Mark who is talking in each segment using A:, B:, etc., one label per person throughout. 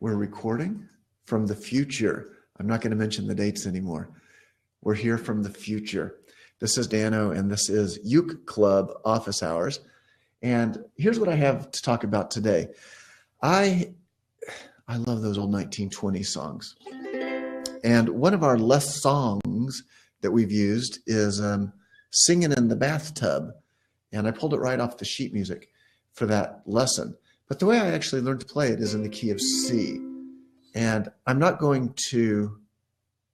A: We're recording from the future. I'm not going to mention the dates anymore. We're here from the future. This is Dano, and this is Uke Club Office Hours. And here's what I have to talk about today. I love those old 1920s songs. And one of our less songs that we've used is Singing in the Bathtub. And I pulled it right off the sheet music for that lesson. But the way I actually learned to play it is in the key of C. And I'm not going to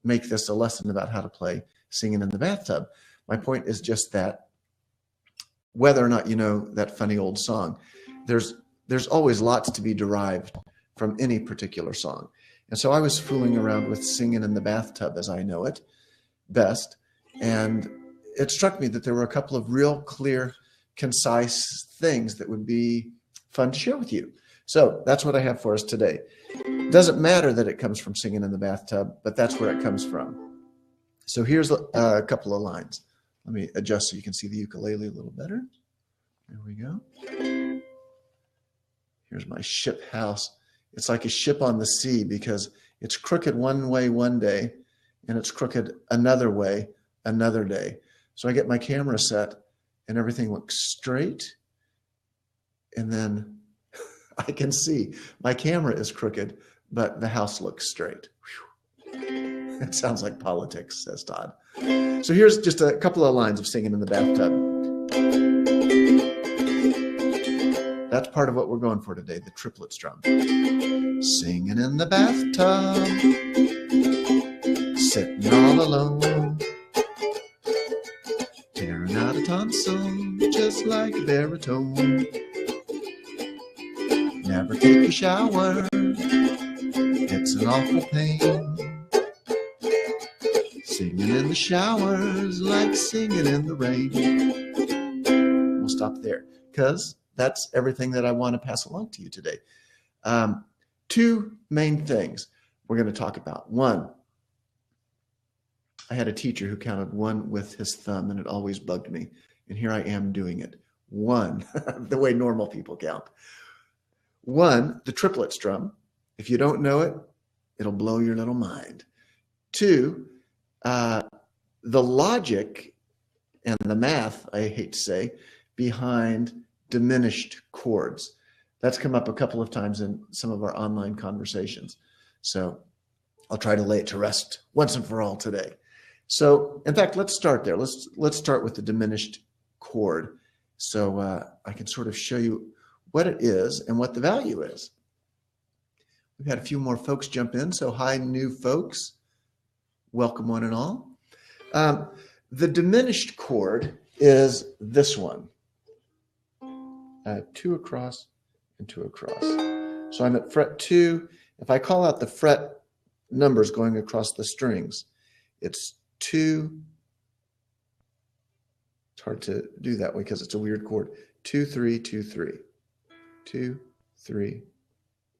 A: make this a lesson about how to play Singing in the Bathtub. My point is just that whether or not you know that funny old song, there's always lots to be derived from any particular song. And so I was fooling around with Singing in the Bathtub as I know it best. And it struck me that there were a couple of real clear, concise things that would be fun to share with you. So that's what I have for us today. It doesn't matter that it comes from Singing in the Bathtub, but that's where it comes from. So here's a couple of lines. Let me adjust so you can see the ukulele a little better. There we go. Here's my ship house. It's like a ship on the sea because it's crooked one way one day and it's crooked another way another day. So I get my camera set and everything looks straight. And then I can see my camera is crooked, but the house looks straight. Whew. It sounds like politics, says Todd. So here's just a couple of lines of Singing in the Bathtub. That's part of what we're going for today, the triplet strum. Singing in the bathtub, sitting all alone, tearing out a tonsil just like a baritone. Never take a shower, it's an awful pain. Singing in the shower's like singing in the rain. We'll stop there because that's everything that I want to pass along to you today. Two main things we're going to talk about. One, I had a teacher who counted one with his thumb, and it always bugged me. And here I am doing it. One, the way normal people count. One, the triplet strum. If you don't know it, it'll blow your little mind. Two, the logic and the math, I hate to say, behind diminished chords. That's come up a couple of times in some of our online conversations. So I'll try to lay it to rest once and for all today. So in fact, let's start there. Let's start with the diminished chord. So I can sort of show you what it is and what the value is. We've had a few more folks jump in. So hi, new folks. Welcome one and all. The diminished chord is this one. 2 across and 2 across. So I'm at fret 2. If I call out the fret numbers going across the strings, it's 2. It's hard to do that way because it's a weird chord. 2, 3, 2, 3. 2, 3,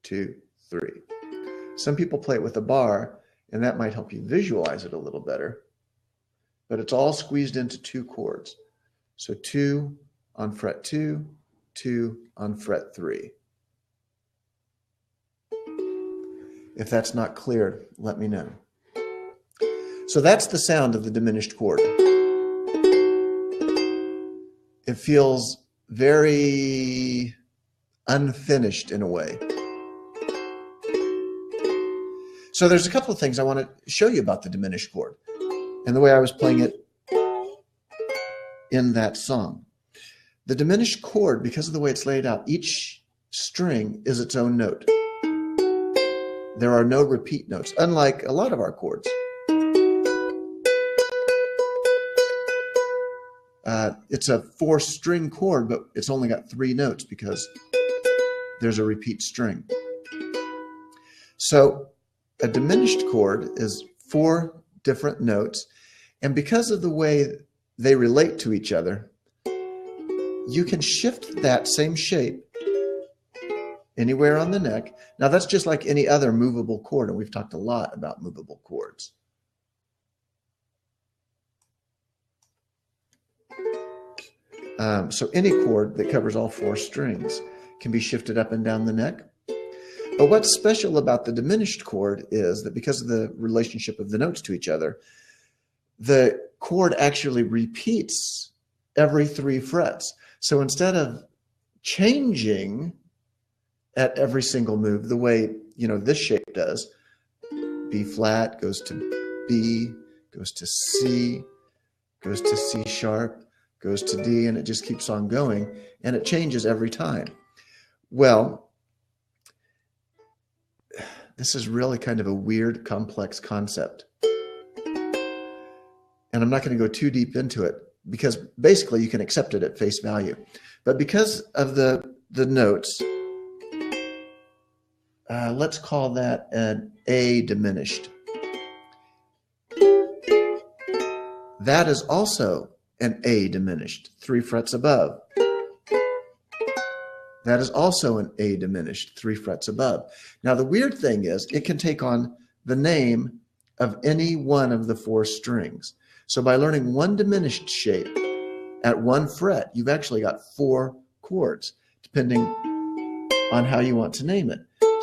A: 2, 3. Some people play it with a bar, and that might help you visualize it a little better. But it's all squeezed into 2 chords. So 2 on fret 2, 2 on fret 3. If that's not clear, let me know. So that's the sound of the diminished chord. It feels very unfinished in a way. So there's a couple of things I want to show you about the diminished chord and the way I was playing it in that song. The diminished chord, because of the way it's laid out, each string is its own note. There are no repeat notes, unlike a lot of our chords. It's a 4-string chord, but it's only got 3 notes because there's a repeat string. So a diminished chord is 4 different notes, and because of the way they relate to each other, you can shift that same shape anywhere on the neck. Now that's just like any other movable chord, and we've talked a lot about movable chords. So any chord that covers all 4 strings can be shifted up and down the neck. But what's special about the diminished chord is that because of the relationship of the notes to each other, the chord actually repeats every 3 frets. So instead of changing at every single move the way, this shape does, B flat goes to B, goes to C, goes to C sharp, goes to D, and it just keeps on going, and it changes every time. Well, this is really kind of a weird, complex concept. And I'm not going to go too deep into it because basically you can accept it at face value. But because of the notes, let's call that an A diminished. That is also an A diminished, 3 frets above. That is also an A diminished, 3 frets above. Now, the weird thing is it can take on the name of any one of the 4 strings. So by learning one diminished shape at 1 fret, you've actually got 4 chords, depending on how you want to name it.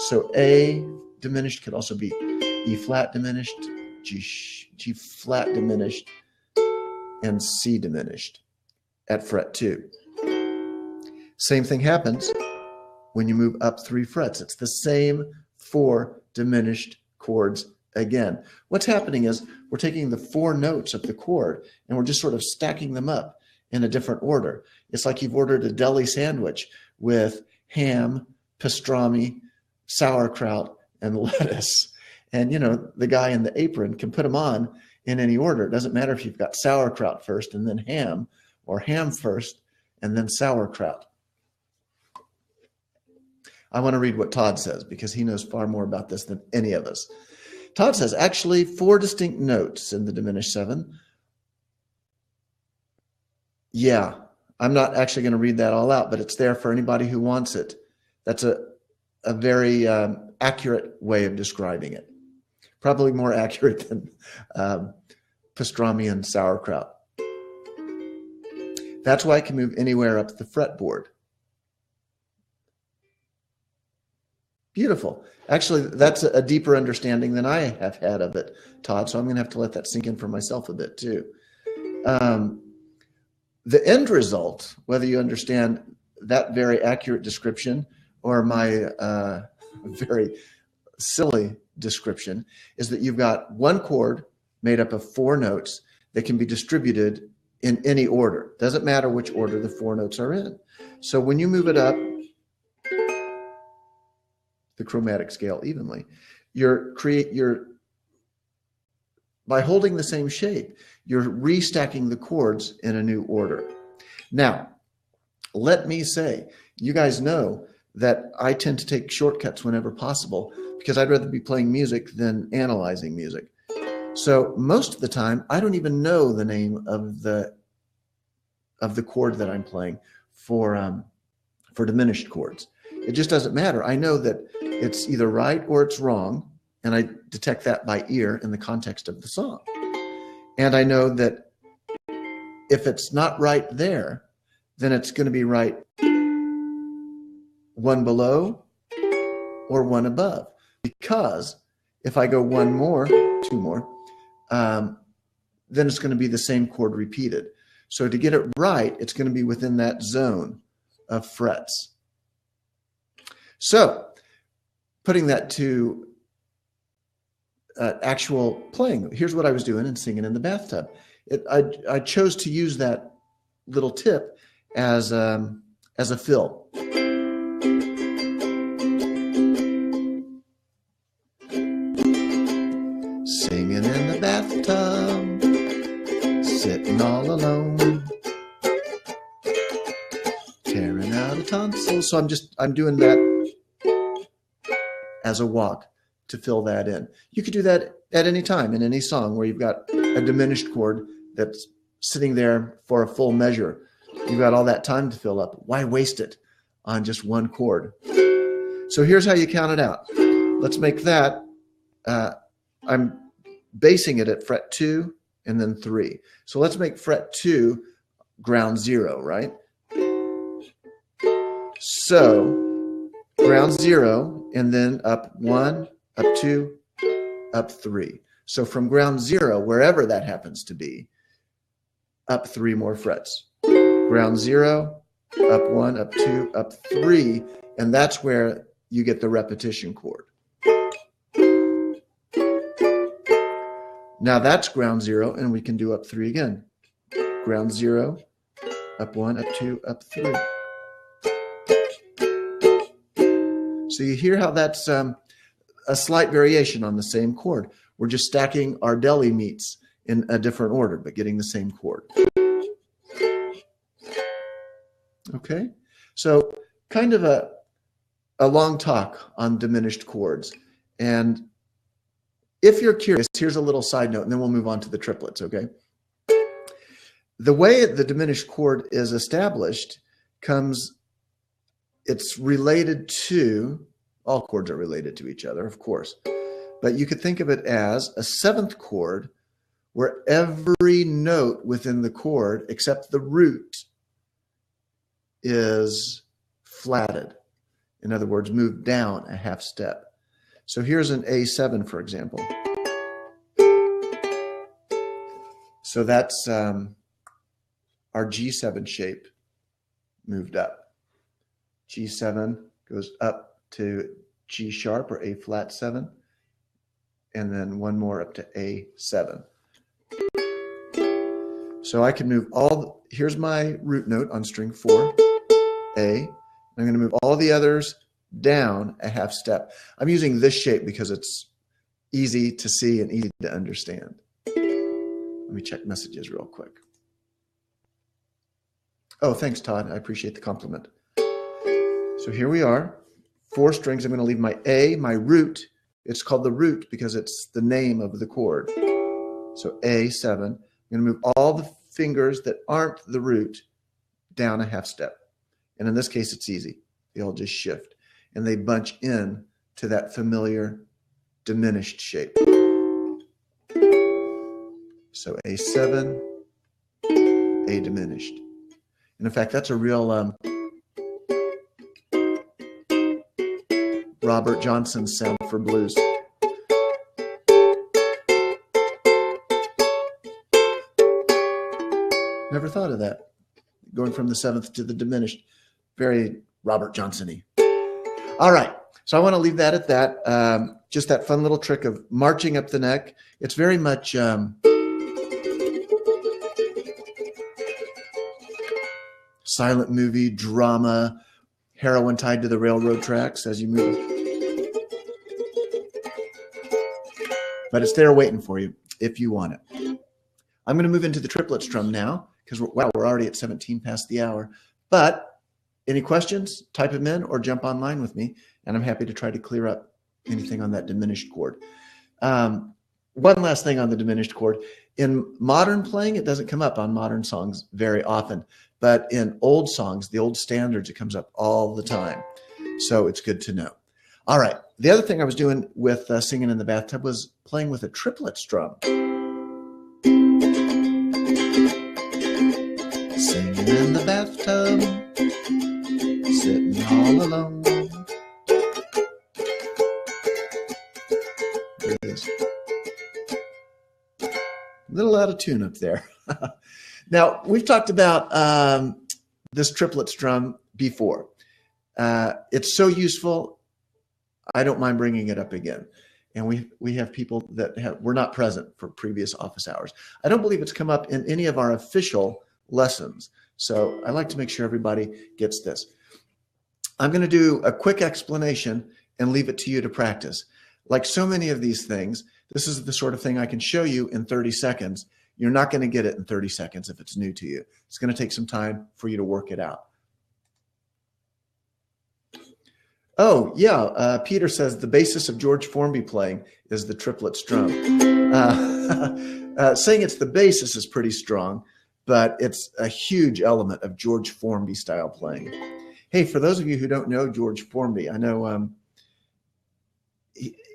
A: So A diminished could also be E flat diminished, G flat diminished, and C diminished at fret 2. Same thing happens when you move up 3 frets. It's the same 4 diminished chords again. What's happening is we're taking the 4 notes of the chord and we're just sort of stacking them up in a different order. It's like you've ordered a deli sandwich with ham, pastrami, sauerkraut, and lettuce. And, the guy in the apron can put them on in any order. It doesn't matter if you've got sauerkraut first and then ham, or ham first and then sauerkraut. I want to read what Todd says because he knows far more about this than any of us. Todd says, actually, 4 distinct notes in the diminished 7. Yeah, I'm not actually going to read that all out, but it's there for anybody who wants it. That's a very accurate way of describing it. Probably more accurate than pastrami and sauerkraut. That's why I can move anywhere up the fretboard. Beautiful. Actually, that's a deeper understanding than I have had of it, Todd, so I'm going to have to let that sink in for myself a bit too. The end result, whether you understand that very accurate description or my very silly description, is that you've got one chord made up of 4 notes that can be distributed in any order. Doesn't matter which order the 4 notes are in. So when you move it up the chromatic scale evenly, by holding the same shape, you're restacking the chords in a new order. Now, let me say, you guys know that I tend to take shortcuts whenever possible because I'd rather be playing music than analyzing music. So most of the time, I don't even know the name of the chord that I'm playing for diminished chords. It just doesn't matter. I know that it's either right or it's wrong, and I detect that by ear in the context of the song. And I know that if it's not right there, then it's going to be right one below or one above. Because if I go 1 more, 2 more, then it's going to be the same chord repeated. So to get it right, it's going to be within that zone of frets. So putting that to actual playing, here's what I was doing and singing in the bathtub. I chose to use that little tip as a fill. Singing in the bathtub, sitting all alone, tearing out a tonsil. So I'm doing that as a walk to fill that in. You could do that at any time in any song where you've got a diminished chord that's sitting there for a full measure. You've got all that time to fill up. Why waste it on just one chord? So here's how you count it out. Let's make that, I'm basing it at fret 2 and then 3. So let's make fret 2 ground 0, right? So ground 0, and then up 1, up 2, up 3. So from ground 0, wherever that happens to be, up 3 more frets. Ground 0, up 1, up 2, up 3, and that's where you get the repetition chord. Now that's ground 0, and we can do up 3 again. Ground 0, up 1, up 2, up 3. So you hear how that's a slight variation on the same chord. We're just stacking our deli meats in a different order, but getting the same chord. Okay, so kind of a long talk on diminished chords. And if you're curious, here's a little side note, and then we'll move on to the triplets, okay? The way the diminished chord is established it's related to, all chords are related to each other, of course, but you could think of it as a 7th chord where every note within the chord, except the root, is flatted. In other words, moved down a half step. So here's an A7, for example. So that's our G7 shape moved up. G7 goes up to G sharp or A flat 7, and then one more up to A7. So I can move here's my root note on string 4, A. I'm going to move all the others down a half step. I'm using this shape because it's easy to see and easy to understand. Let me check messages real quick. Oh, thanks, Todd. I appreciate the compliment. So here we are, 4 strings. I'm going to leave my A, my root. It's called the root because it's the name of the chord. So A7. I'm going to move all the fingers that aren't the root down a half step. And in this case, it's easy. They all just shift. And they bunch in to that familiar diminished shape. So A7, A diminished. And in fact, that's a real Robert Johnson sound for blues. Never thought of that. Going from the 7th to the diminished. Very Robert Johnson-y. All right. So I want to leave that at that. Just that fun little trick of marching up the neck. It's very much silent movie, drama, heroin tied to the railroad tracks as you move. But it's there waiting for you if you want it. I'm going to move into the triplet strum now because we're already at 17 past the hour. But any questions, type them in or jump online with me, and I'm happy to try to clear up anything on that diminished chord. One last thing on the diminished chord. In modern playing, it doesn't come up on modern songs very often, but in old songs, the old standards, it comes up all the time. So it's good to know. All right. The other thing I was doing with singing in the bathtub was playing with a triplet strum. Singing in the bathtub, sitting all alone. There it is. A little out of tune up there. Now, we've talked about this triplet strum before. It's so useful, I don't mind bringing it up again. And we have people that were not present for previous office hours. I don't believe it's come up in any of our official lessons. So I like to make sure everybody gets this. I'm going to do a quick explanation and leave it to you to practice. Like so many of these things, this is the sort of thing I can show you in 30 seconds. You're not going to get it in 30 seconds if it's new to you. It's going to take some time for you to work it out. Oh, yeah. Peter says the basis of George Formby playing is the triplet strum. Saying it's the basis is pretty strong, but it's a huge element of George Formby style playing. Hey, for those of you who don't know George Formby, I know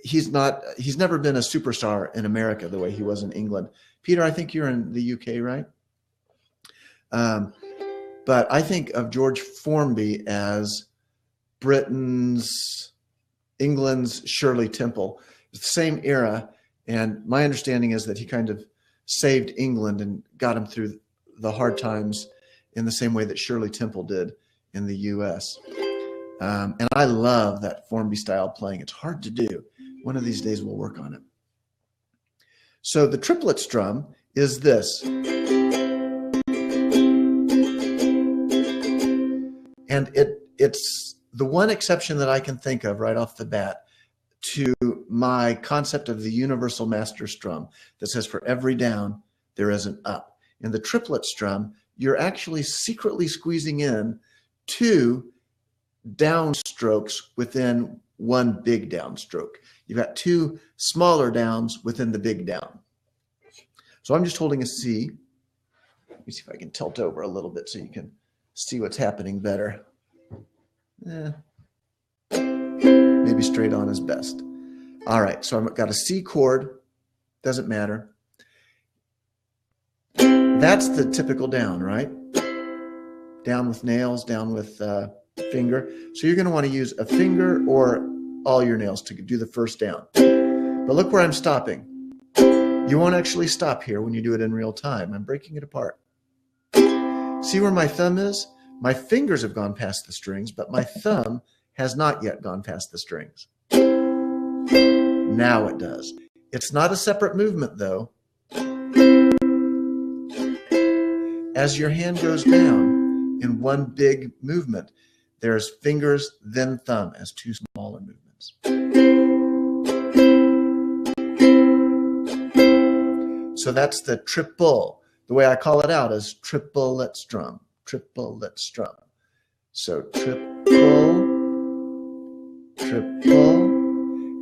A: he's never been a superstar in America the way he was in England. Peter, I think you're in the UK, right? But I think of George Formby as Britain's, England's Shirley Temple. It's the same era. And my understanding is that he kind of saved England and got him through the hard times in the same way that Shirley Temple did in the US. And I love that Formby style playing. It's hard to do. One of these days we'll work on it. So the triplet strum is this. And it's the one exception that I can think of right off the bat to my concept of the universal master strum that says for every down, there is an up. In the triplet strum, you're actually secretly squeezing in 2 downstrokes within one big downstroke. You've got 2 smaller downs within the big down. So I'm just holding a C. Let me see if I can tilt over a little bit so you can see what's happening better. Maybe straight on is best. All right, so I've got a C chord. Doesn't matter. That's the typical down, right? Down with nails, down with finger. So you're going to want to use a finger or all your nails to do the first down. But look where I'm stopping. You won't actually stop here when you do it in real time. I'm breaking it apart. See where my thumb is? My fingers have gone past the strings, but my thumb has not yet gone past the strings. Now it does. It's not a separate movement, though. As your hand goes down in one big movement, there's fingers, then thumb as 2 smaller movements. So that's the triple. The way I call it out is triplet strum, triplet strum. So triple, triple,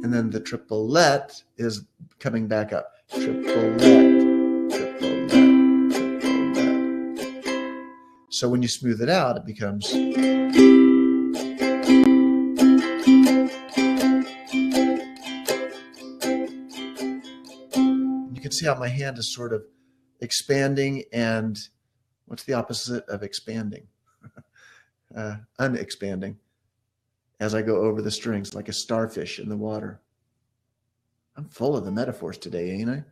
A: and then the triplet is coming back up. Triplet, triplet, triplet. So when you smooth it out, it becomes. You can see how my hand is sort of expanding, and what's the opposite of expanding? Unexpanding. As I go over the strings like a starfish in the water. I'm full of the metaphors today, ain't I?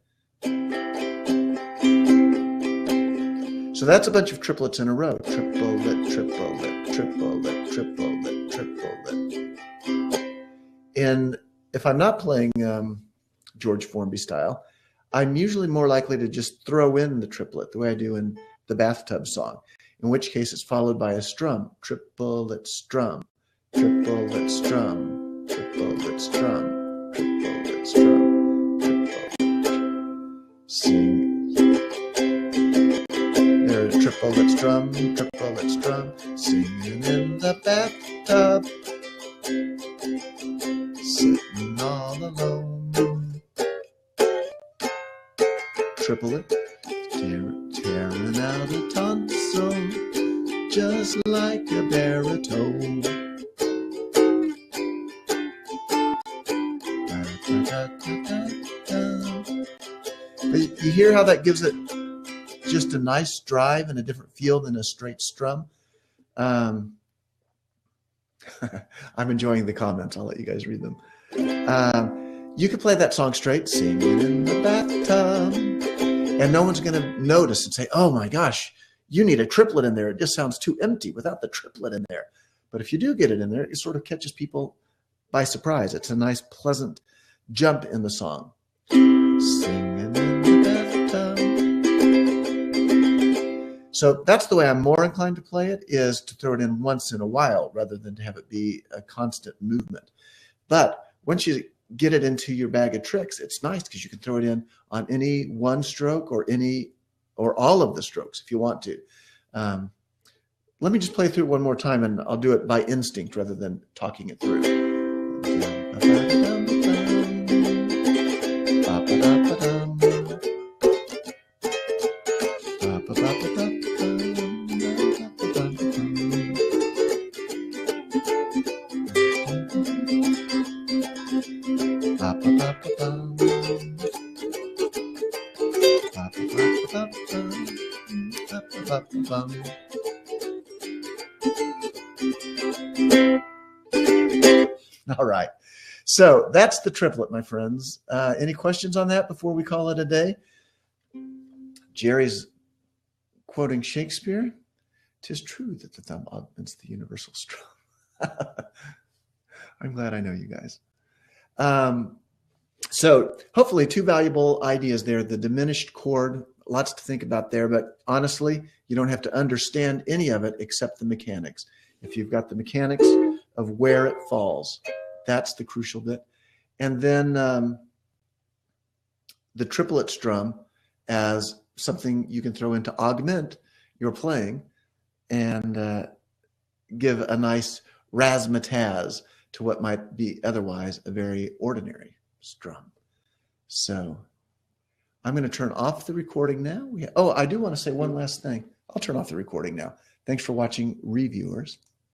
A: So that's a bunch of triplets in a row. Triplet, triplet, triplet, triplet, triplet. And if I'm not playing George Formby style, I'm usually more likely to just throw in the triplet the way I do in the bathtub song, in which case it's followed by a strum. Triplet strum, triplet strum, triplet strum, triplet strum, triplet. Sing. There's a triplet strum, singing in the bathtub, sitting all alone. Triplet, tearing out a tonsil, just like a baritone. But you hear how that gives it just a nice drive and a different feel than a straight strum. I'm enjoying the comments. I'll let you guys read them. You could play that song straight, singing in the bathtub, and no one's going to notice and say, oh my gosh, you need a triplet in there. It just sounds too empty without the triplet in there. But if you do get it in there, it sort of catches people by surprise. It's a nice, pleasant jump in the song. Singing in the bathtub. So that's the way I'm more inclined to play it, is to throw it in once in a while rather than to have it be a constant movement. But once you get it into your bag of tricks, it's nice because you can throw it in on any one stroke or all of the strokes if you want to. Let me just play through it one more time, and I'll do it by instinct rather than talking it through. All right. So that's the triplet, my friends. Any questions on that before we call it a day? Jerry's quoting Shakespeare. "'Tis true that the thumb augments the universal strum." I'm glad I know you guys. So hopefully 2 valuable ideas there. The diminished chord, lots to think about there, but honestly, you don't have to understand any of it except the mechanics. If you've got the mechanics of where it falls, that's the crucial bit. And then the triplet strum as something you can throw in to augment your playing and give a nice razzmatazz to what might be otherwise a very ordinary strum. So I'm going to turn off the recording now. I do want to say one last thing. I'll turn off the recording now. Thanks for watching, reviewers.